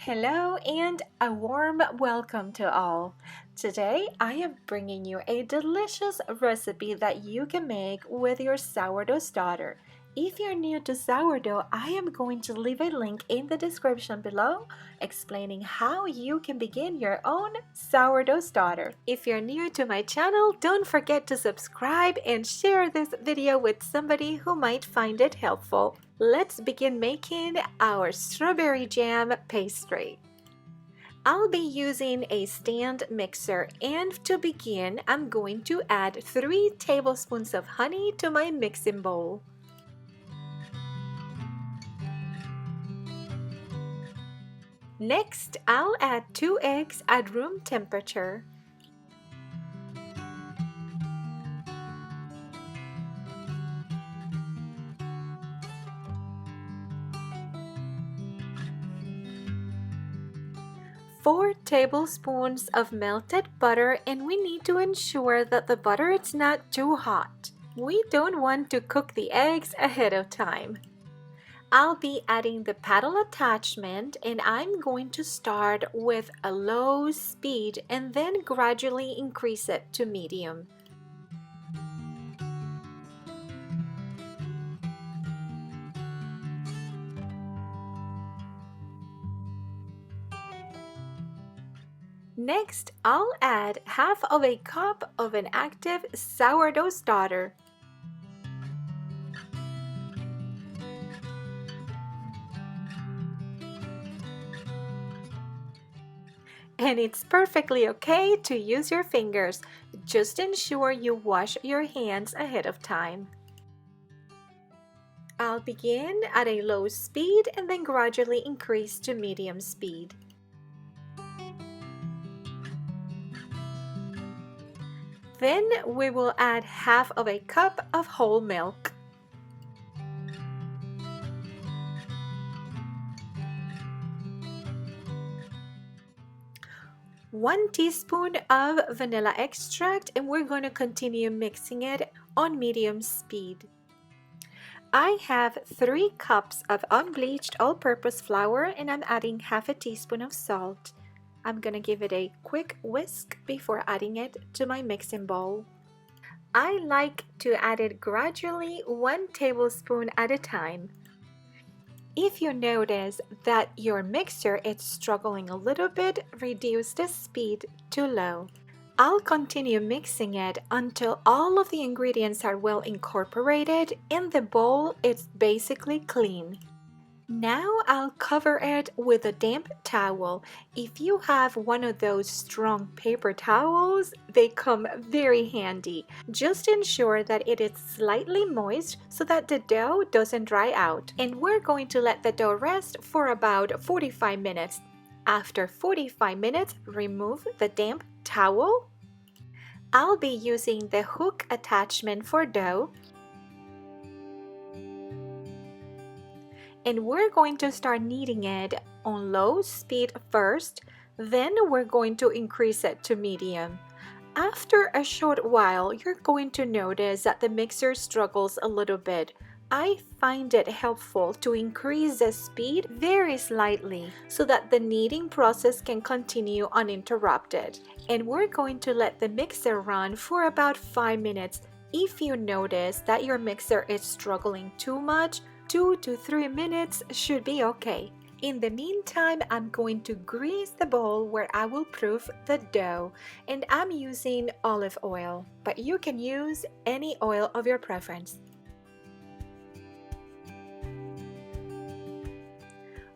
Hello and a warm welcome to all. Today I am bringing you a delicious recipe that you can make with your sourdough starter. If you're new to sourdough, I am going to leave a link in the description below explaining how you can begin your own sourdough starter. If you're new to my channel, don't forget to subscribe and share this video with somebody who might find it helpful. Let's begin making our strawberry jam pastry. I'll be using a stand mixer, and to begin, I'm going to add 3 tablespoons of honey to my mixing bowl. Next, I'll add 2 eggs at room temperature. Four tablespoons of melted butter, and we need to ensure that the butter is not too hot. We don't want to cook the eggs ahead of time. I'll be adding the paddle attachment, and I'm going to start with a low speed and then gradually increase it to medium. Next, I'll add half of a cup of an active sourdough starter. And it's perfectly okay to use your fingers. Just ensure you wash your hands ahead of time. I'll begin at a low speed and then gradually increase to medium speed. Then we will add half of a cup of whole milk. 1 teaspoon of vanilla extract, and we're going to continue mixing it on medium speed. I have 3 cups of unbleached all-purpose flour, and I'm adding half a teaspoon of salt. I'm going to give it a quick whisk before adding it to my mixing bowl. I like to add it gradually, 1 tablespoon at a time. If you notice that your mixer is struggling a little bit, reduce the speed to low. I'll continue mixing it until all of the ingredients are well incorporated and the bowl is basically clean. Now I'll cover it with a damp towel. If you have one of those strong paper towels, they come very handy. Just ensure that it is slightly moist so that the dough doesn't dry out. And we're going to let the dough rest for about 45 minutes. After 45 minutes, remove the damp towel. I'll be using the hook attachment for dough. And we're going to start kneading it on low speed first, then we're going to increase it to medium. After a short while, you're going to notice that the mixer struggles a little bit. I find it helpful to increase the speed very slightly so that the kneading process can continue uninterrupted. And we're going to let the mixer run for about 5 minutes. If you notice that your mixer is struggling too much, 2 to 3 minutes should be okay. In the meantime, I'm going to grease the bowl where I will proof the dough, and I'm using olive oil, but you can use any oil of your preference.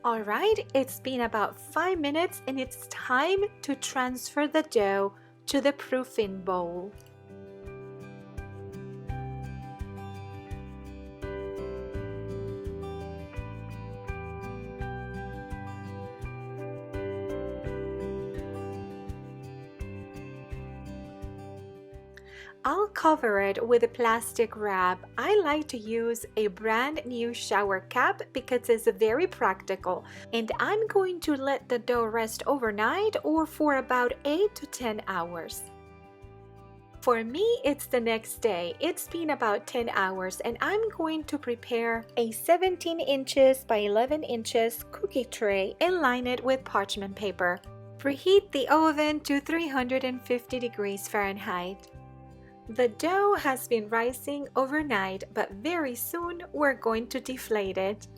Alright, it's been about 5 minutes and it's time to transfer the dough to the proofing bowl. I'll cover it with a plastic wrap. I like to use a brand new shower cap because it's very practical. And I'm going to let the dough rest overnight or for about 8 to 10 hours. For me, it's the next day. It's been about 10 hours and I'm going to prepare a 17 inches by 11 inches cookie tray and line it with parchment paper. Preheat the oven to 350 degrees Fahrenheit. The dough has been rising overnight, but very soon we're going to deflate it.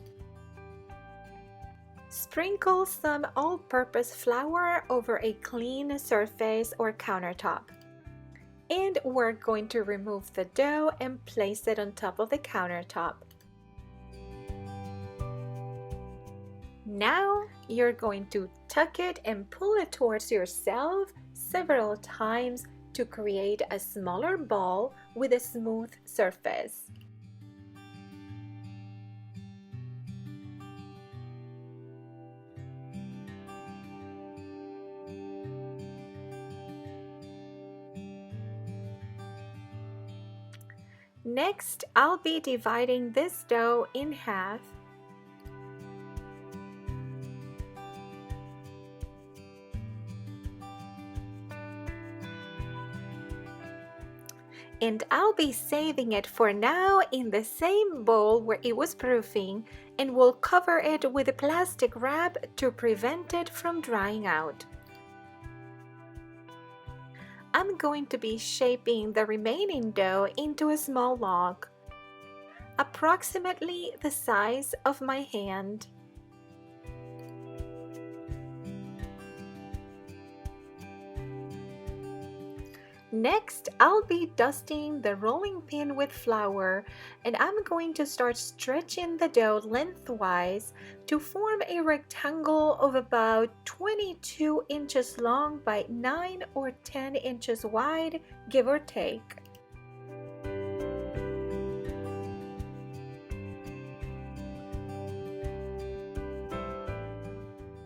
Sprinkle some all-purpose flour over a clean surface or countertop. And we're going to remove the dough and place it on top of the countertop. Now you're going to tuck it and pull it towards yourself several times to create a smaller ball with a smooth surface. Next, I'll be dividing this dough in half. And I'll be saving it for now in the same bowl where it was proofing, and we'll cover it with a plastic wrap to prevent it from drying out. I'm going to be shaping the remaining dough into a small log, approximately the size of my hand. Next, I'll be dusting the rolling pin with flour, and I'm going to start stretching the dough lengthwise to form a rectangle of about 22 inches long by 9 or 10 inches wide, give or take.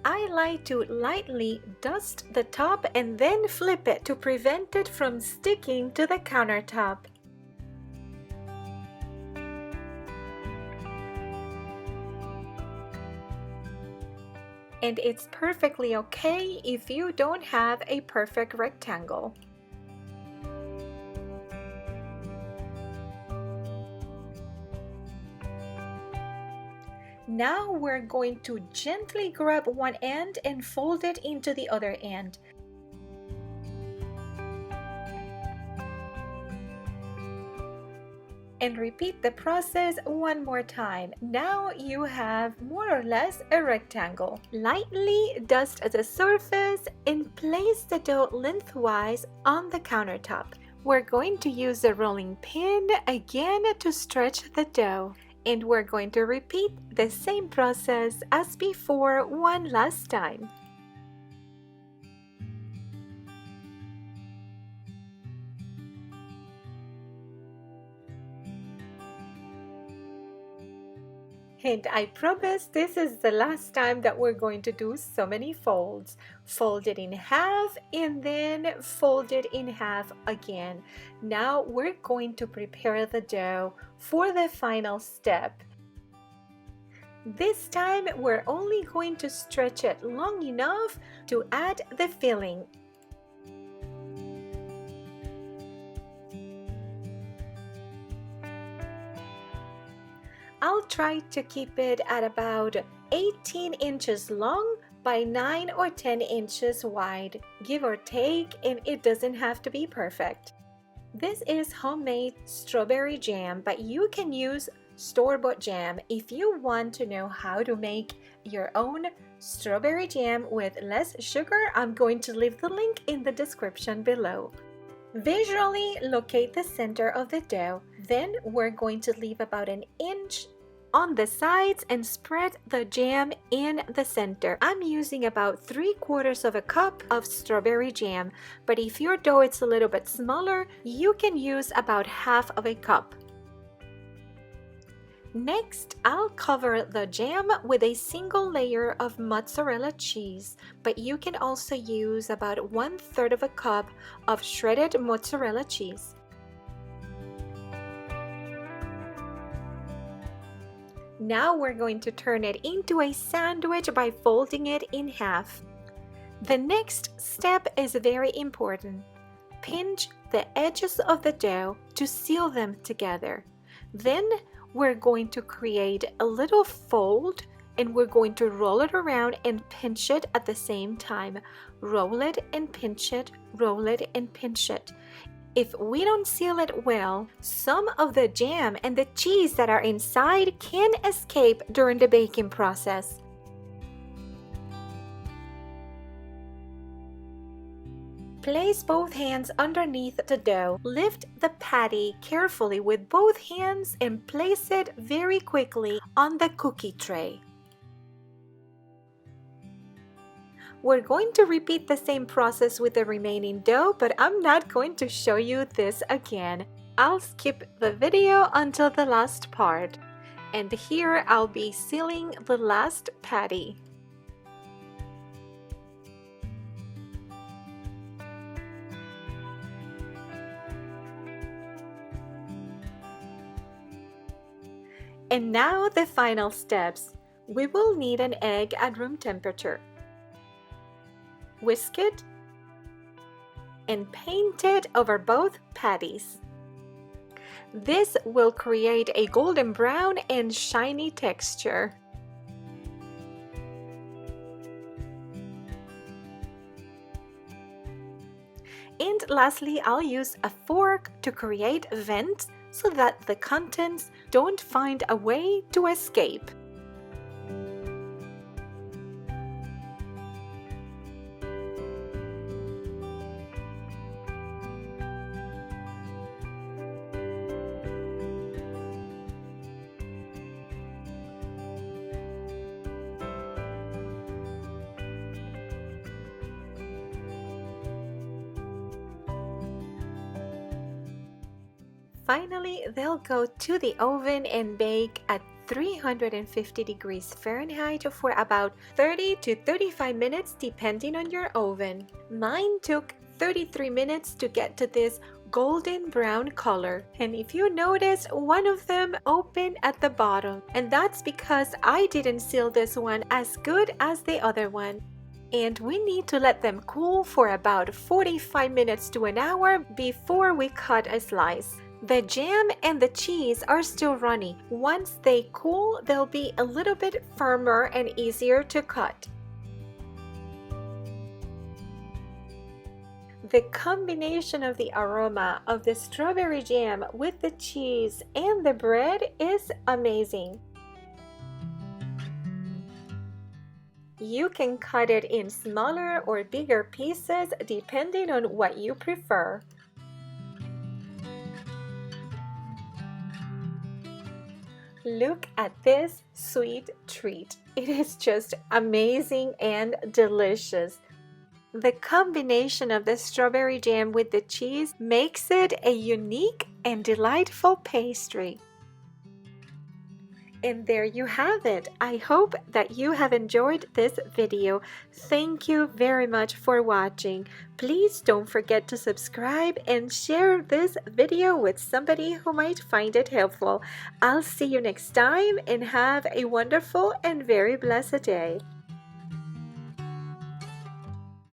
I like to lightly dust the top and then flip it to prevent it from sticking to the countertop. And it's perfectly okay if you don't have a perfect rectangle. Now we're going to gently grab one end and fold it into the other end. And repeat the process one more time. Now you have more or less a rectangle. Lightly dust the surface and place the dough lengthwise on the countertop. We're going to use the rolling pin again to stretch the dough. And we're going to repeat the same process as before one last time. And I promise this is the last time that we're going to do so many folds. Fold it in half and then fold it in half again. Now we're going to prepare the dough for the final step. This time we're only going to stretch it long enough to add the filling. I'll try to keep it at about 18 inches long by 9 or 10 inches wide, give or take, and it doesn't have to be perfect. This is homemade strawberry jam, but you can use store-bought jam if you want to know how to make your own strawberry jam with less sugar. I'm going to leave the link in the description below. Visually locate the center of the dough. Then we're going to leave about an inch on the sides and spread the jam in the center. I'm using about 3/4 cup of strawberry jam, but if your dough is a little bit smaller, you can use about 1/2 cup. Next, I'll cover the jam with a single layer of mozzarella cheese, but you can also use about 1/3 cup of shredded mozzarella cheese. Now we're going to turn it into a sandwich by folding it in half. The next step is very important. pinch the edges of the dough to seal them together. Then we're going to create a little fold and we're going to roll it around and pinch it at the same time. Roll it and pinch it, roll it and pinch it. If we don't seal it well, some of the jam and the cheese that are inside can escape during the baking process. Place both hands underneath the dough. Lift the patty carefully with both hands and place it very quickly on the cookie tray. We're going to repeat the same process with the remaining dough, but I'm not going to show you this again. I'll skip the video until the last part. And here I'll be sealing the last patty. And now the final steps. We will need an egg at room temperature. Whisk it and paint it over both patties. This will create a golden brown and shiny texture. And lastly, I'll use a fork to create vents so that the contents don't find a way to escape. Finally, they'll go to the oven and bake at 350 degrees Fahrenheit for about 30 to 35 minutes depending on your oven. Mine took 33 minutes to get to this golden brown color, and if you notice, one of them opened at the bottom, and that's because I didn't seal this one as good as the other one. And we need to let them cool for about 45 minutes to an hour before we cut a slice. The jam and the cheese are still runny. Once they cool, they'll be a little bit firmer and easier to cut. The combination of the aroma of the strawberry jam with the cheese and the bread is amazing. You can cut it in smaller or bigger pieces depending on what you prefer. Look at this sweet treat. It is just amazing and delicious. The combination of the strawberry jam with the cheese makes it a unique and delightful pastry. And there you have it. I hope that you have enjoyed this video. Thank you very much for watching. Please don't forget to subscribe and share this video with somebody who might find it helpful. I'll see you next time and have a wonderful and very blessed day.